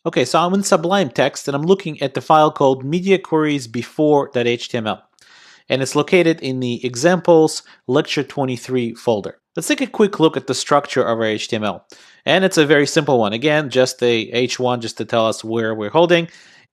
Okay, so I'm in Sublime Text and I'm looking at the file called media queries before.html. And it's located in the examples lecture 23 folder. Let's take a quick look at the structure of our HTML. And it's a very simple one. Again, just a H1 just to tell us where we're holding.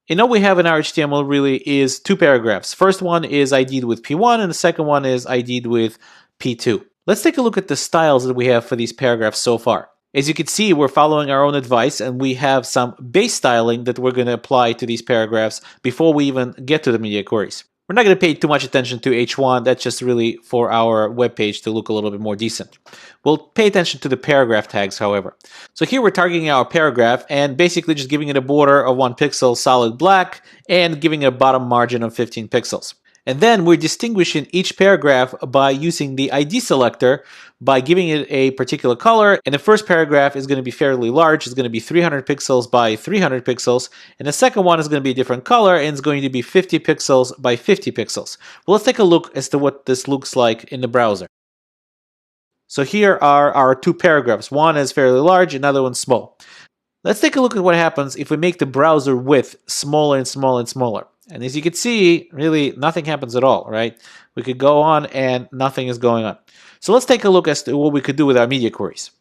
And all we have in our HTML really is two paragraphs. First one is ID'd with P1 and the second one is ID'd with P2. Let's take a look at the styles that we have for these paragraphs so far. As you can see, we're following our own advice and we have some base styling that we're going to apply to these paragraphs before we even get to the media queries. We're not going to pay too much attention to H1, that's just really for our web page to look a little bit more decent. We'll pay attention to the paragraph tags, however. So here we're targeting our paragraph and basically just giving it a border of 1 pixel solid black and giving it a bottom margin of 15 pixels. And then we're distinguishing each paragraph by using the ID selector by giving it a particular color. And the first paragraph is going to be fairly large. It's going to be 300 pixels by 300 pixels. And the second one is going to be a different color and it's going to be 50 pixels by 50 pixels. Well, let's take a look as to what this looks like in the browser. So here are our two paragraphs. One is fairly large, another one's small. Let's take a look at what happens if we make the browser width smaller and smaller and smaller. And as you can see, really nothing happens at all, right? We could go on and nothing is going on. So let's take a look as to what we could do with our media queries.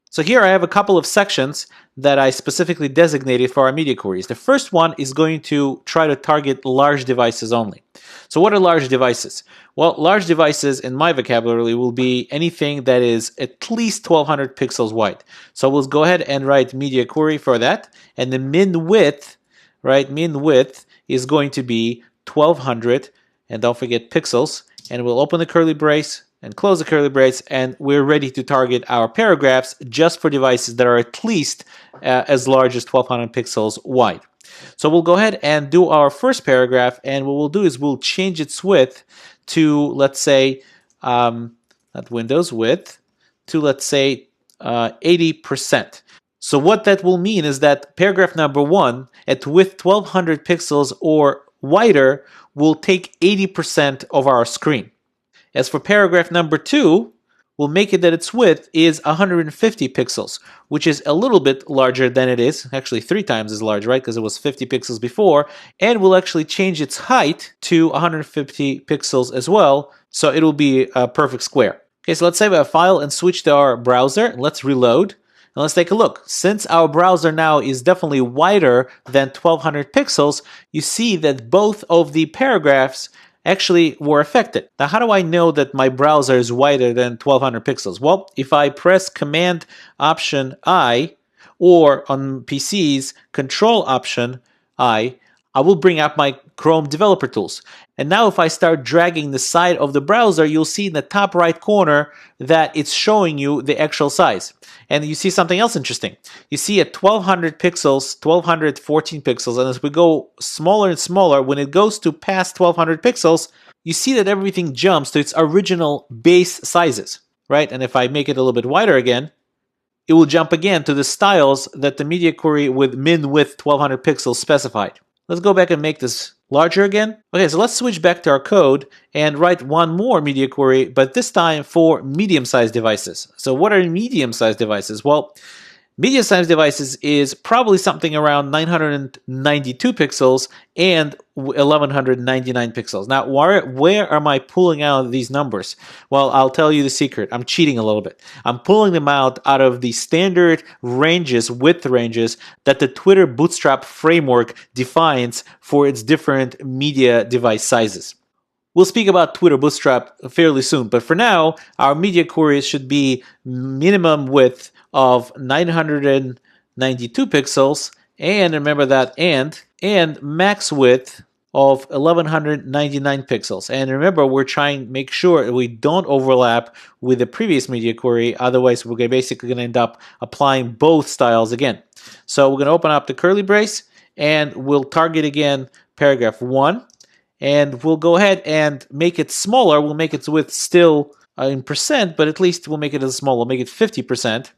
So here I have a couple of sections that I specifically designated for our media queries. The first one is going to try to target large devices only. So what are large devices? Well, large devices in my vocabulary will be anything that is at least 1200 pixels wide. So we'll go ahead and write media query for that. And the min width, right, min width is going to be 1200, and don't forget pixels, and we'll open the curly brace and close the curly brace, and we're ready to target our paragraphs just for devices that are at least as large as 1200 pixels wide. So we'll go ahead and do our first paragraph, and what we'll do is we'll change its width to, let's say, not Windows width, to let's say 80%. So what that will mean is that paragraph number 1 at width 1200 pixels or wider will take 80% of our screen. As for paragraph number 2, we'll make it that its width is 150 pixels, which is a little bit larger than it is, actually 3 times as large, right? Because it was 50 pixels before, and we'll actually change its height to 150 pixels as well, so it'll be a perfect square. Okay, so let's save our file and switch to our browser. Let's reload. And let's take a look. Since our browser now is definitely wider than 1200 pixels, you see that both of the paragraphs actually were affected. Now, how do I know that my browser is wider than 1200 pixels? Well, if I press Command Option I, or on PCs, Control Option I will bring up my Chrome Developer Tools. And now if I start dragging the side of the browser, you'll see in the top right corner that it's showing you the actual size. And you see something else interesting. You see at 1200 pixels, 1214 pixels, and as we go smaller and smaller, when it goes to past 1200 pixels, you see that everything jumps to its original base sizes, right? And if I make it a little bit wider again, it will jump again to the styles that the media query with min width 1200 pixels specified. Let's go back and make this larger again. Okay, so let's switch back to our code and write one more media query, but this time for medium-sized devices. So what are medium-sized devices? Well, medium-sized devices is probably something around 992 pixels and 1199 pixels. Now, where am I pulling out these numbers? Well, I'll tell you the secret. I'm cheating a little bit. I'm pulling them out of the standard ranges, width ranges, that the Twitter Bootstrap framework defines for its different media device sizes. We'll speak about Twitter Bootstrap fairly soon, but for now, our media queries should be minimum width of 992 pixels, and remember that and max width of 1199 pixels. And remember, we're trying to make sure we don't overlap with the previous media query, otherwise we're basically going to end up applying both styles again. So we're going to open up the curly brace and we'll target again paragraph 1, and we'll go ahead and make it smaller. We'll make its width still in percent, but at least we'll make it a little smaller. We'll make it 50%.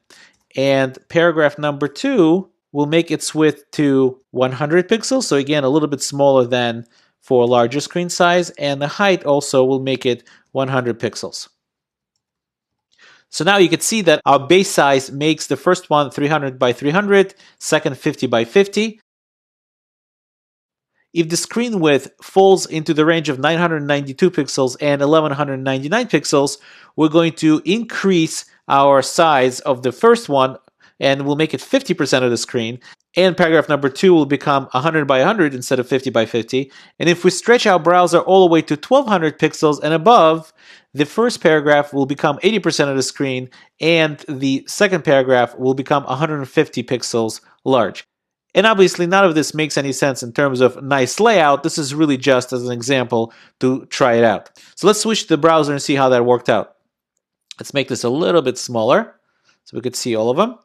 And paragraph number 2 will make its width to 100 pixels. So again, a little bit smaller than for a larger screen size. And the height also will make it 100 pixels. So now you can see that our base size makes the first one 300 by 300, second 50 by 50. If the screen width falls into the range of 992 pixels and 1199 pixels, we're going to increase our size of the first one and we'll make it 50% of the screen. And paragraph number 2 will become 100 by 100 instead of 50 by 50. And if we stretch our browser all the way to 1200 pixels and above, the first paragraph will become 80% of the screen and the second paragraph will become 150 pixels large. And obviously, none of this makes any sense in terms of nice layout. This is really just as an example to try it out. So let's switch to the browser and see how that worked out. Let's make this a little bit smaller so we could see all of them,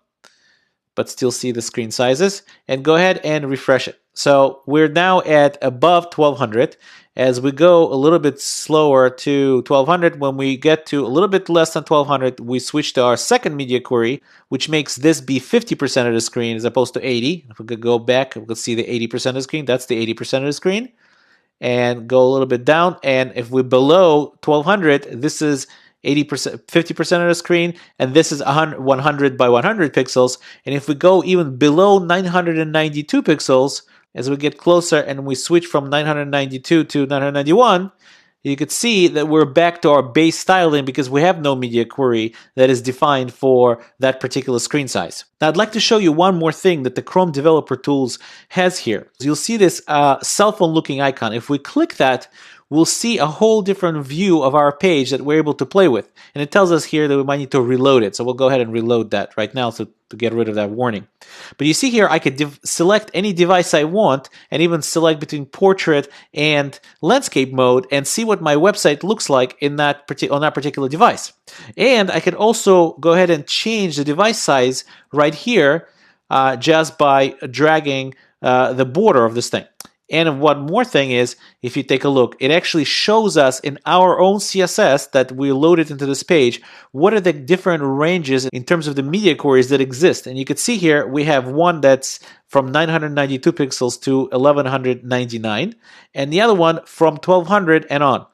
but still see the screen sizes. And go ahead and refresh it. So we're now at above 1200. As we go a little bit slower to 1200, when we get to a little bit less than 1200, we switch to our second media query, which makes this be 50% of the screen as opposed to 80. If we could go back, we could see the 80% of the screen. That's the 80% of the screen. And go a little bit down. And if we're below 1200, this is 80%, 50% of the screen, and this is 100 by 100 pixels. And if we go even below 992 pixels, as we get closer and we switch from 992 to 991, you could see that we're back to our base styling because we have no media query that is defined for that particular screen size. Now, I'd like to show you one more thing that the Chrome Developer Tools has here. You'll see this cell phone looking icon. If we click that, we'll see a whole different view of our page that we're able to play with. And it tells us here that we might need to reload it. So we'll go ahead and reload that right now to get rid of that warning. But you see here, I could select any device I want and even select between portrait and landscape mode and see what my website looks like in that on that particular device. And I could also go ahead and change the device size right here just by dragging the border of this thing. And one more thing is, if you take a look, it actually shows us in our own CSS that we loaded into this page, what are the different ranges in terms of the media queries that exist. And you can see here, we have one that's from 992 pixels to 1199, and the other one from 1200 and on.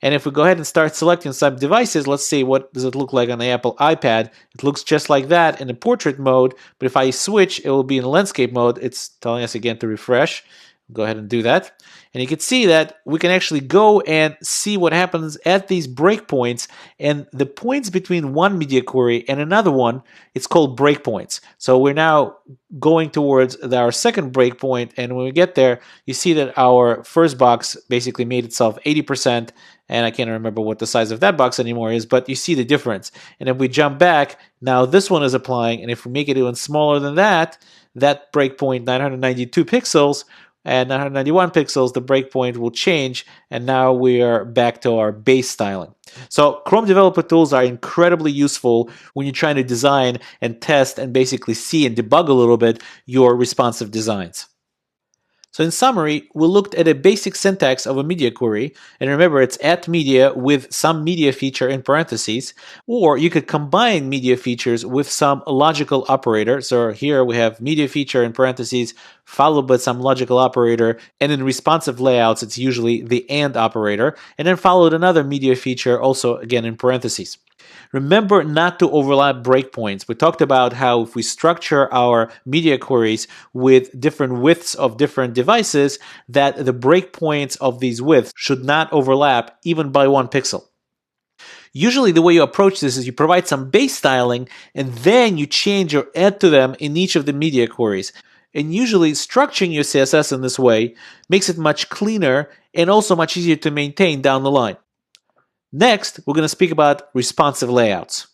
And if we go ahead and start selecting some devices, let's see what does it look like on the Apple iPad. It looks just like that in the portrait mode, but if I switch, it will be in landscape mode. It's telling us again to refresh. Go ahead and do that. And you can see that we can actually go and see what happens at these breakpoints, and the points between one media query and another one, it's called breakpoints. So we're now going towards our second breakpoint, and when we get there, you see that our first box basically made itself 80%, and I can't remember what the size of that box anymore is, but you see the difference. And if we jump back, now this one is applying, and if we make it even smaller than that, that breakpoint, 992 pixels, and 991 pixels, the breakpoint will change, and now we are back to our base styling. So Chrome Developer Tools are incredibly useful when you're trying to design and test and basically see and debug a little bit your responsive designs. So in summary, we looked at a basic syntax of a media query, and remember it's at media with some media feature in parentheses, or you could combine media features with some logical operator. So here we have media feature in parentheses followed by some logical operator, and in responsive layouts it's usually the AND operator, and then followed another media feature also again in parentheses. Remember not to overlap breakpoints. We talked about how if we structure our media queries with different widths of different devices, that the breakpoints of these widths should not overlap even by 1 pixel. Usually the way you approach this is you provide some base styling and then you change or add to them in each of the media queries. And usually structuring your CSS in this way makes it much cleaner and also much easier to maintain down the line. Next, we're going to speak about responsive layouts.